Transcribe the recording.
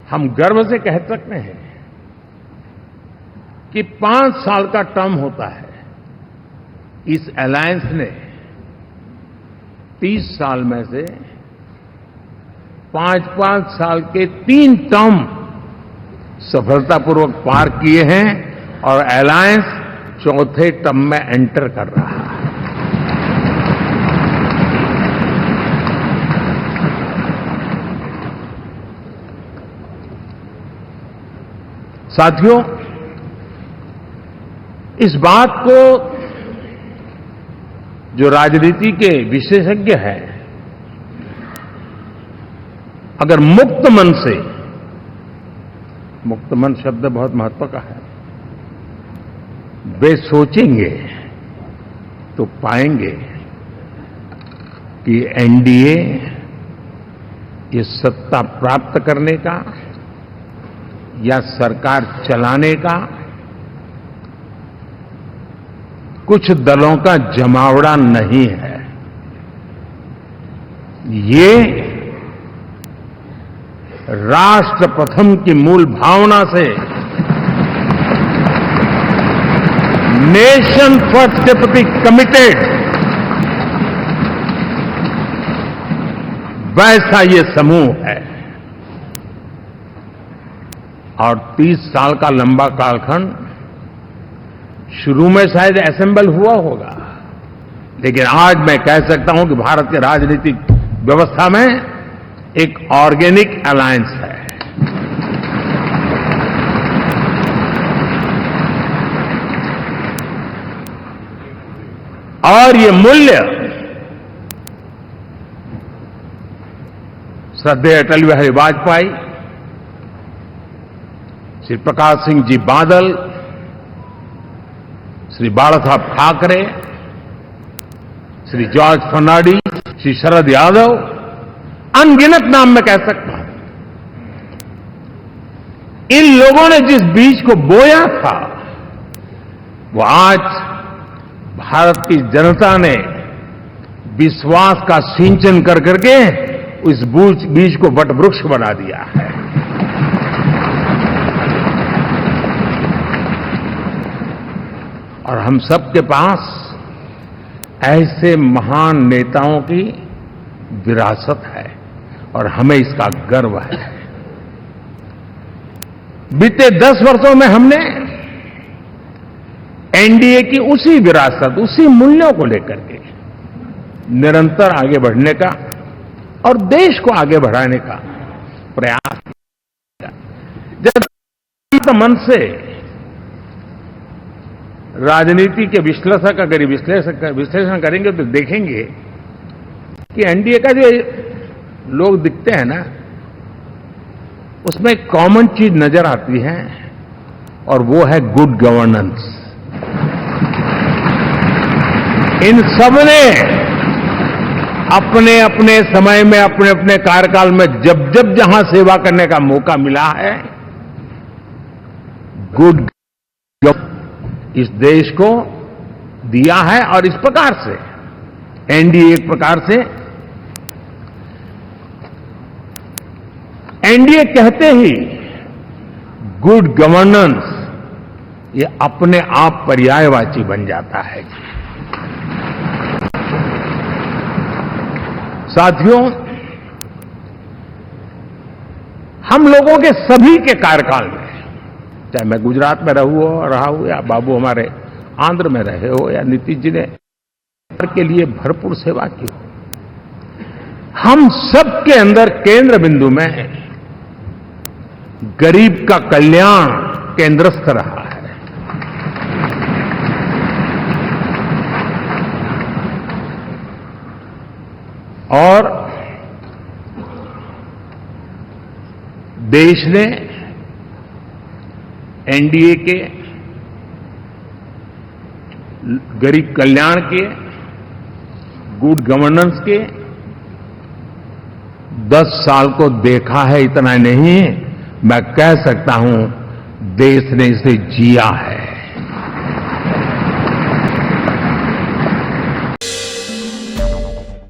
हम गर्व से कह सकते हैं कि 5 साल का टर्म होता है। इस अलायंस ने 30 साल में से 5-5 साल के 3 टर्म सफलतापूर्वक पार किए हैं और अलायंस चौथे टर्म में एंटर कर रहा है। साथियों, इस बात को जो राजनीति के विशेषज्ञ हैं, अगर मुक्त मन से, मुक्त मन शब्द बहुत महत्व का है, वे सोचेंगे तो पाएंगे कि एनडीए ये सत्ता प्राप्त करने का या सरकार चलाने का कुछ दलों का जमावड़ा नहीं है। ये राष्ट्र प्रथम की मूल भावना से, नेशन फर्स्ट के प्रति कमिटेड, वैसा ये समूह है। और 30 साल का लंबा कालखंड शुरू में शायद असेंबल हुआ होगा, लेकिन आज मैं कह सकता हूं कि भारत के राजनीतिक व्यवस्था में एक ऑर्गेनिक अलायंस है। और ये मूल्य श्रद्धेय अटल बिहारी वाजपेयी, श्री प्रकाश सिंह जी बादल, श्री बाला साहब ठाकरे, श्री जॉर्ज फर्नांडिस, श्री शरद यादव, अनगिनत नाम में कह सकता हूं, इन लोगों ने जिस बीज को बोया था, वो आज भारत की जनता ने विश्वास का सिंचन कर करके उस बीज को वटवृक्ष बना दिया है। और हम सबके पास ऐसे महान नेताओं की विरासत है और हमें इसका गर्व है। बीते 10 वर्षों में हमने एनडीए की उसी विरासत, उसी मूल्यों को लेकर के निरंतर आगे बढ़ने का और देश को आगे बढ़ाने का प्रयास किया। जब मन से राजनीति के विश्लेषक अगर विश्लेषण करेंगे तो देखेंगे कि एनडीए का जो लोग दिखते हैं ना, उसमें एक कॉमन चीज नजर आती है और वो है गुड गवर्नेंस। इन सबने अपने अपने समय में, अपने अपने कार्यकाल में जब जब जहां सेवा करने का मौका मिला है, गुड इस देश को दिया है। और इस प्रकार से एनडीए एक प्रकार से, एनडीए कहते ही गुड गवर्नेंस ये अपने आप पर्यायवाची बन जाता है। साथियों, हम लोगों के सभी के कार्यकाल में, चाहे मैं गुजरात में रहा हूं या बाबू हमारे आंध्र में रहे हो या नीतीश जी ने के लिए भरपूर सेवा की हो, हम सबके अंदर केंद्र बिंदु में गरीब का कल्याण केंद्रस्थ रहा है। और देश ने एनडीए के गरीब कल्याण के, गुड गवर्नेंस के 10 साल को देखा है। इतना नहीं, मैं कह सकता हूं देश ने इसे जिया है।